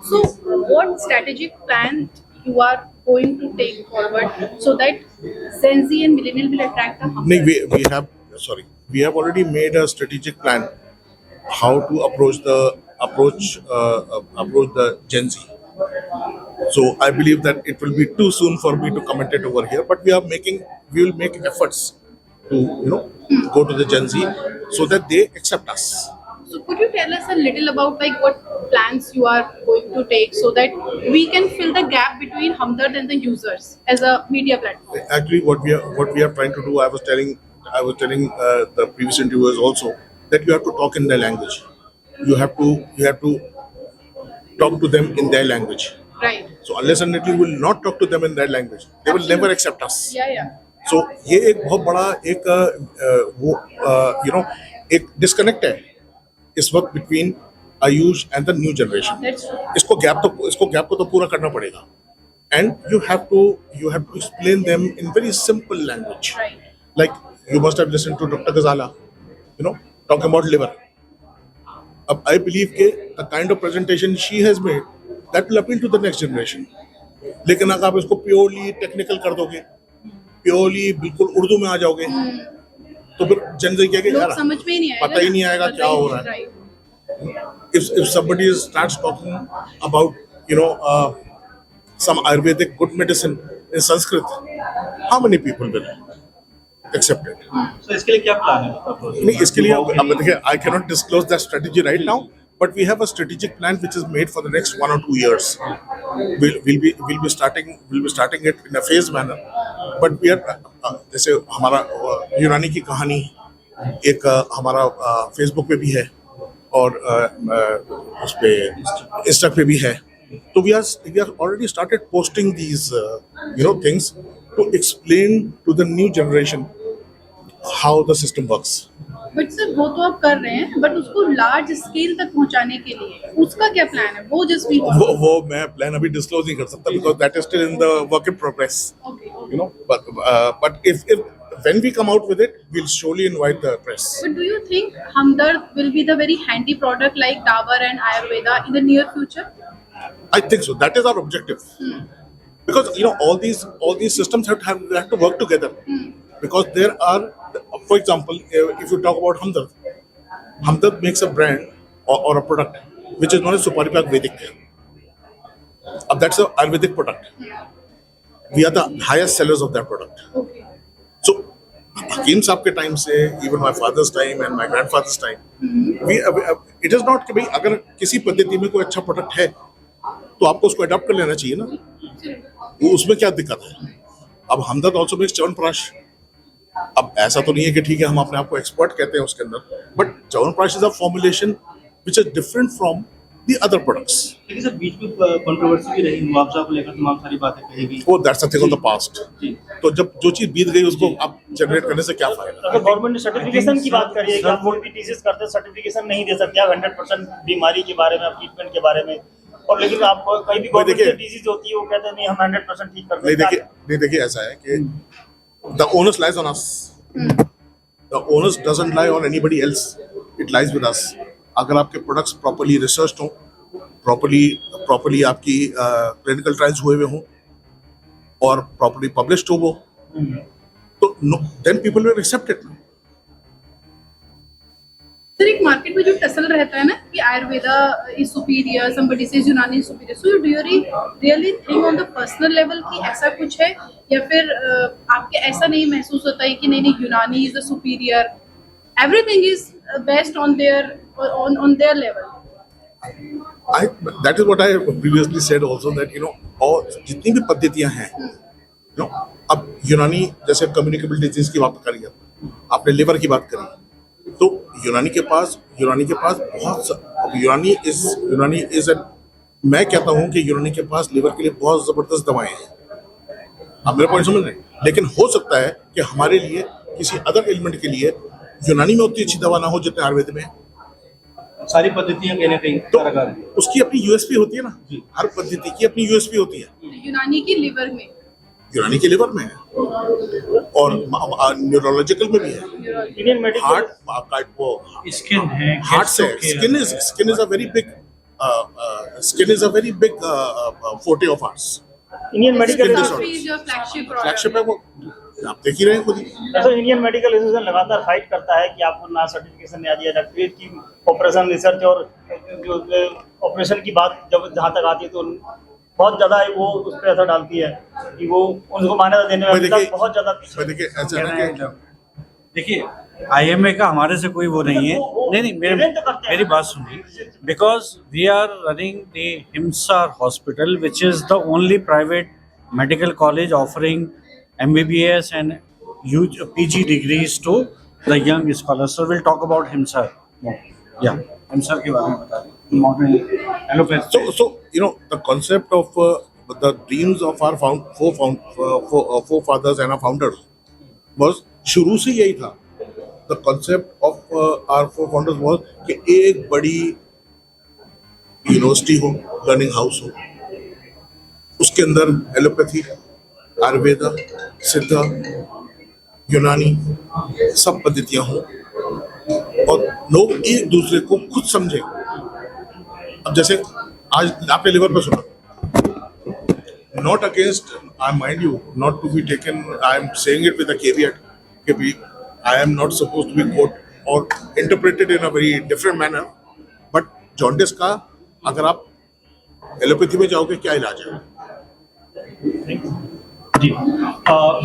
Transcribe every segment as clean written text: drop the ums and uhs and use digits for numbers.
So, what strategic plan you are going to take forward so that Gen Z and millennial will attract the No, hunters? we have already made a strategic plan how to approach the Gen Z. So I believe that it will be too soon for me to comment it over here, but we will make efforts to go to the Gen Z so that they accept us. So, could you tell us a little about like what plans you are going to take so that we can fill the gap between Hamdard and the users as a media platform? Actually, what we are trying to do, I was telling the previous interviewers also that you have to talk in their language. You have to talk to them in their language. Right. So unless and until we will not talk to them in their language, they will never accept us. Yeah, yeah. So ये एक बहुत बड़ा एक वो एक disconnect है इस वक्त between Ayush and the new generation. That's true. इसको गैप को तो पूरा करना पड़ेगा. And you have to explain them in very simple language. Right. Like you must have listened to Dr. Ghazala, talking about liver. I believe the kind of presentation she has made that will appeal to the next generation. लेकिन अगर आप इसको purely technical कर दोगे, purely बिल्कुल उर्दू में आ जाओगे, तो फिर जन जी कहेंगे लोग यार समझ में ही नहीं आएगा पता ही नहीं आएगा क्या हो रहा है. Right. If somebody starts talking about some Ayurvedic good medicine in Sanskrit, how many people will accept it? So इसके लिए क्या प्लान है? नहीं, इसके लिए अब देखिए, I cannot disclose that strategy right now, but we have a strategic plan which is made for the next 1 or 2 years. We'll be starting it in a phased manner. But we are जैसे हमारा यूनानी की कहानी एक हमारा Facebook पे भी है और उस पे इंस्टा पे भी है. तो we are already started posting these things to explain to the new generation how the system works. But sir वो तो आप कर रहे हैं बट उसको लार्ज स्केल तक पहुंचाने के लिए उसका क्या प्लान है वो जस्ट वी वो मैं प्लान अभी डिस्क्लोज नहीं कर सकता because that is still in the work in progress. Okay But if when we come out with it, we'll surely invite the press. But do you think Hamdard will be the very handy product like Dabur and Ayurveda in the near future? I think so. That is our objective. Because all these systems have to work together. Because there are, for example, if you talk about Hamdard makes a brand or a product which is known as Supari Pak Vedic. That's an Ayurvedic product. We are the highest sellers of that product. Okay. So, Hakim साहब के time से, even my father's time and my grandfather's time, it is not कि भाई अगर किसी पद्धति में कोई अच्छा प्रोडक्ट है तो आपको उसको अडॉप्ट कर लेना चाहिए ना. वो उसमें क्या दिक्कत है? अब हमदर्द ऑल्सो मेक्स च्यवनप्राश. अब ऐसा तो नहीं है कि ठीक है हम अपने आप को एक्सपर्ट कहते हैं उसके अंदर, but chyawanprash is a formulation which is different from the other products. लेकिन सर बीच में कंट्रोवर्सी भी रही, मुआवजा को लेकर तमाम सारी बातें कही गई. वो that's a thing of the past. तो जब जो चीज बीत गई उसको अब जनरेट करने से क्या फायदा. अगर गवर्नमेंट ने सर्टिफिकेशन की बात करी है कि आप कोई भी डिजीज करते हैं सर्टिफिकेशन नहीं दे सकते आप 100% बीमारी के बारे में आप ट्रीटमेंट के बारे में, और लेकिन आप कहीं भी गवर्नमेंट की डिजीज होती है वो कहते हैं नहीं हम 100% ठीक करते हैं. नहीं देखिए ऐसा है कि the onus lies on us. The onus doesn't lie on anybody else. It lies with us. अगर आपके प्रोडक्ट्स प्रॉपर्ली रिसर्च्ड हों, प्रॉपर्ली आपकी क्लिनिकल ट्रायल्स हुए हुए हों और प्रॉपर्ली पब्लिश्ड हो वो, तो then people will accept it. Sir एक मार्केट में जो टसल रहता है ना कि Ayurveda is superior, somebody says Unani superior, so do you really think on the personal level कि ऐसा कुछ है या फिर आपके ऐसा नहीं महसूस होता है कि नहीं यूनानी is the superior, everything is best on their level? That is what I previously said also that और जितनी भी पद्धतियां हैं, अब यूनानी जैसे कम्युनिकेबल डिजीज की बात करी, आपने लिवर की बात करी, तो यूनानी के पास बहुत यूनानी इज मैं कहता हूं कि यूनानी के पास लिवर के लिए बहुत जबरदस्त दवाएं हैं. आप मेरा पॉइंट समझ रहे हैं. लेकिन हो सकता है कि हमारे लिए किसी अदर एलिमेंट के लिए यूनानी में उतनी अच्छी दवा ना हो जितने आयुर्वेद में है. सारी पद्धतियां कहीं ना कहीं तो कारगर हैं. उसकी अपनी यूएसपी होती है ना. हर पद्धति की अपनी यूएसपी होती है. यूनानी की लिवर में, यूनानी के लिवर में है और न्यूरोलॉजिकल में भी है. इंडियन मेडिकल हार्ट वो स्किन है, हार्ट से skin is a very big skin is a very big forte of ours. Indian medical Skin Surfy is your flagship product. Flagship है वो, आप देख ही रहे हैं खुद ही। ऐसा इंडियन मेडिकल एसोसिएशन लगातार फाइट करता है कि आपको ना सर्टिफिकेशन नहीं दिया डॉक्टरेट की ऑपरेशन रिसर्च और जो ऑपरेशन की बात जब जहाँ तक आती है तो बहुत ज़्यादा वो उस पर असर डालती है कि वो उनको मान्यता देने में भाई देखिए, बहुत ज़्यादा पीछे। देखिए ऐसा है ना कि देखिए IMA का हमारे से कोई वो नहीं है, नहीं मेरी बात सुनिए। Because we are running the HIMSR hospital which is the only private medical college offering MBBS and PG degrees to the young scholars. So we'll talk about HIMSAR. Yeah, HIMSAR के बारे में बता दें। Modern allopathy. so you know the concept of the dreams of our forefathers and our founders was शुरू से यही था। The concept of our forefathers was कि एक बड़ी यूनिवर्सिटी हो, लर्निंग हाउस हो, उसके अंदर एलोपैथी, आयुर्वेदा, सिद्धा, यूनानी सब पद्धतियां हों और लोग एक दूसरे को खुद समझें। अब जैसे आज आपने लिवर पर सुना, not against, I mind you, not to be taken, I am saying it with a caveat कि भी I am not supposed to be quote और interpreted in a very different manner, but jaundice का अगर आप allopathy में जाओगे क्या इलाज है? जी।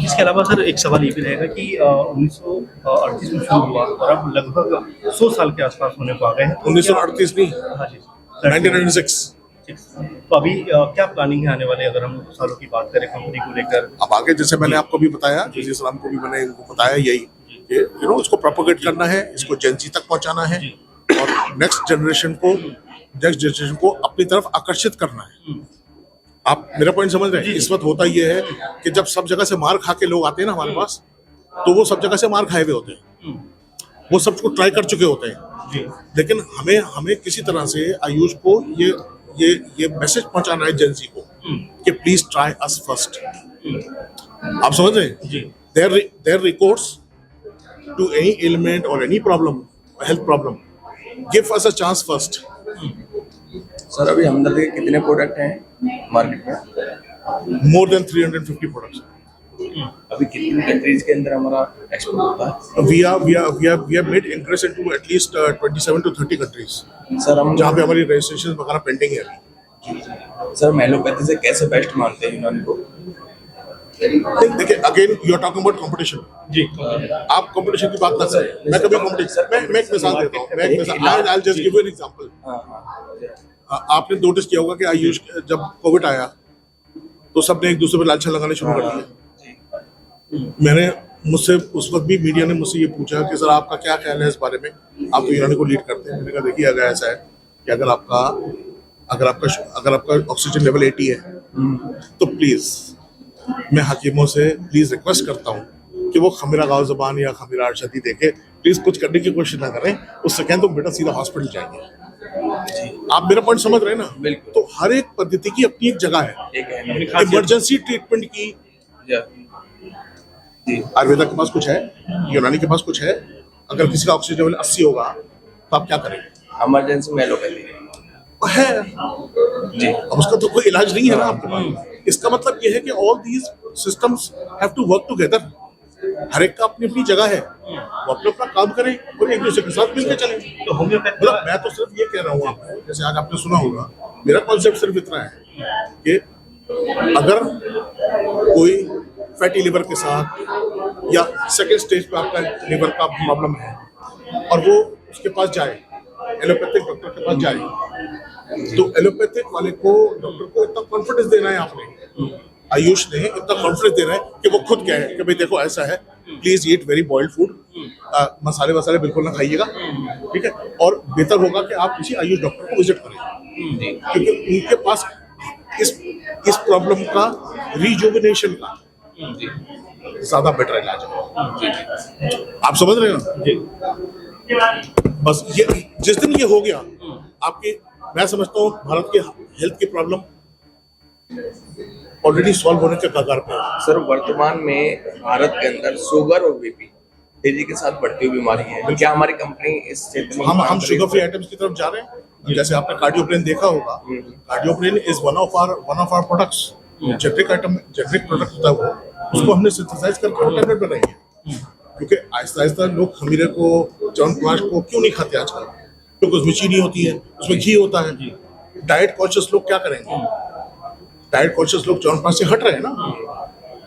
इसके अलावा सर एक सवाल ये भी रहेगा कि 1938 में शुरू हुआ और अब लगभग 100 साल के आसपास होने को आ गए हैं। 1938 नहीं, हाँ जी, 1996। तो अभी क्या प्लानिंग है आने वाले, अगर हम सालों की बात करें कंपनी को लेकर? अब आगे जैसे मैंने आपको भी बताया, जिस राम को भी मैंने इनको बताया यही कि इसको प्रोपोगेट करना है, इसको जेनजी तक पहुंचाना है और नेक्स्ट जनरेशन को अपनी तरफ आकर्षित करना है। आप मेरा पॉइंट समझ रहे हैं? इस वक्त होता ये है कि जब सब जगह से मार खा के लोग आते हैं ना हमारे पास, तो वो सब जगह से मार खाए हुए होते हैं, वो सब कुछ ट्राई कर चुके होते हैं, लेकिन हमें किसी तरह से आयुष को ये मैसेज पहुंचाना है जेंजी को कि प्लीज ट्राई अस फर्स्ट। आप समझ रहे हैं? There records to any element और any problem, health problem, give us a chance first. Sir अभी हमदर्द के कितने प्रोडक्ट हैं मार्केट में? More than 350 products. अभी कितनी कंट्रीज के अंदर हमारा एक्सपोर्ट होता है? we have made ingress into at least 27 to 30 countries sir हम जहाँ पे हमारी रजिस्ट्रेशन वगैरह पेंडिंग है अभी। सर एलोपैथी से कैसे बेस्ट मानते हैं यूनानी को? देखिए again you are talking about competition. जी, आप कंपटीशन की बात ना करें, मैं कभी कंपटीशन, मैं एक मिसाल देता हूँ, मैं एक मिसाल, I'll just give you an example। आपने नोटिस किया होगा कि आयुष जब कोविड आया तो सबने एक दूसरे पर लालछन लगाने शुरू कर दिया। मुझसे उस वक्त भी मीडिया ने मुझसे ये पूछा कि सर आपका क्या ख्याल है इस बारे में, आप तो यूनानी को लीड करते हैं। मैंने कहा देखिए अगर ऐसा है कि अगर आपका ऑक्सीजन लेवल 80 है तो प्लीज मैं हकीमों से प्लीज रिक्वेस्ट करता हूँ कि वो खमीरा गाँव ज़बान या खमीरा अरशदी देके प्लीज कुछ करने की कोशिश ना करें, उससे कहें तो बेटा सीधा हॉस्पिटल जाएंगे। आप मेरा पॉइंट समझ रहे हैं ना? बिल्कुल। तो हर एक पद्धति की अपनी एक जगह है। इमरजेंसी ट्रीटमेंट की आयुर्वेदा के पास कुछ है, यूनानी के पास कुछ है। अगर किसी का ऑक्सीजन लेवल 80 होगा तो आप क्या करेंगे? इमरजेंसी में एलोपैथी है जी, अब उसका तो कोई इलाज नहीं है ना आपके पास। इसका मतलब ये है कि all these systems have to work together. हर एक का अपनी अपनी जगह है, वो अपना अपना काम करें और एक दूसरे के साथ मिलकर चलें। तो होम्योपैथी, मतलब मैं तो सिर्फ ये कह रहा हूँ आपको, जैसे आज आपने सुना होगा, मेरा कॉन्सेप्ट सिर्फ इतना है कि अगर कोई फैटी लिवर के साथ या सेकेंड स्टेज पे आपका लिवर का प्रॉब्लम है और वो उसके पास जाए, एलोपैथिक डॉक्टर के पास जाए, तो एलोपैथिक वाले को डॉक्टर को इतना कॉन्फिडेंस देना है, आपने आयुष ने इतना कॉन्फिडेंस देना है कि वो खुद कहे कि भाई देखो ऐसा है, please eat very boiled food, मसाले वसाले बिल्कुल ना खाइएगा, ठीक है। और बेहतर होगा कि आप किसी आयुष डॉक्टर को विजिट करें, क्योंकि उनके पास इस प्रॉब्लम का रिजुविनेशन का ज्यादा बेटर इलाज है। आप समझ रहे हो? बस ये जिस दिन ये हो गया आपकी, मैं समझता हूँ भारत के हेल्थ की प्रॉब्लम ऑलरेडी सॉल्व होने के कगार पे है। सर वर्तमान में भारत के अंदर शुगर और बीपी तेजी के साथ बढ़ती हुई बीमारी है, क्या हमारी कंपनी इस क्षेत्र में हम शुगर फ्री आइटम्स की तरफ जा रहे हैं। जैसे आपने कार्डियोप्लेन देखा होगा, Cardioplane is one of our products, generic item, generic product होता है वो, उसको हमने सिंथेसाइज करके वो टैबलेट बनाई है। क्योंकि आहिस्ता आहिस्ता लोग खमीरे को, च्यवनप्राश को क्यों नहीं खाते आजकल? क्योंकि उसमें चीनी होती है, उसमें घी होता है। डाइट कॉन्शियस लोग क्या करेंगे? डाइट कॉन्शियस लोग च्यवनप्राश से हट रहे हैं ना।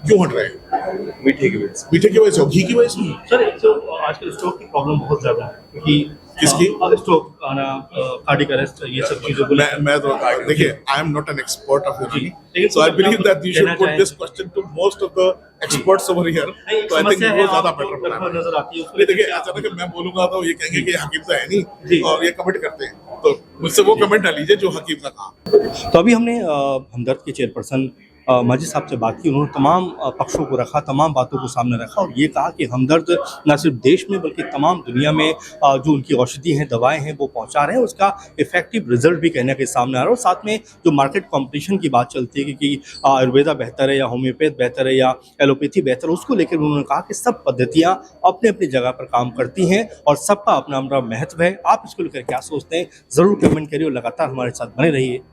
क्यों हट रहे हैं? मीठे की वजह से। मीठे की वजह से और घी की वजह से। सर एक तो आजकल स्ट्रोक की प्रॉब्लम बहुत ज्यादा है क्योंकि किसकी? स्ट्रोक आना, कार्डियक अरेस्ट, ये सब चीजों को मैं तो देखिए, I am not an expert of Unani, लेकिन so I believe that you should कहना पुट चाहें- this question to most of the experts over here, नहीं, तो आई थिंक समस्या है, वो ज्यादा आपको बेटर प्लान है। नजर आती है उसको नहीं देखिए, अचानक मैं बोलूंगा तो ये कहेंगे कि हकीम तो है जी। नहीं और ये कमेंट करते हैं, तो मुझसे वो कमेंट डाल लीजिए जो हकीम का कहा। तो अभी हमने हमदर्द के चेयरपर्सन माजिद साहब से बात की। उन्होंने तमाम पक्षों को रखा, तमाम बातों को सामने रखा और ये कहा कि हमदर्द न सिर्फ देश में बल्कि तमाम दुनिया में जो उनकी औषधि हैं, दवाएं हैं, वो पहुंचा रहे हैं। उसका इफेक्टिव रिजल्ट भी कहने के सामने आ रहा है। और साथ में जो मार्केट कंपटीशन की बात चलती है कि आयुर्वेदा बेहतर है या होम्योपैथ बेहतर है या एलोपैथी बेहतर है, उसको लेकर उन्होंने कहा कि सब पद्धतियाँ अपनी अपनी जगह पर काम करती हैं और सबका अपना अपना महत्व है। आप इसको लेकर क्या सोचते हैं, ज़रूर कमेंट करिए और लगातार हमारे साथ बने रहिए।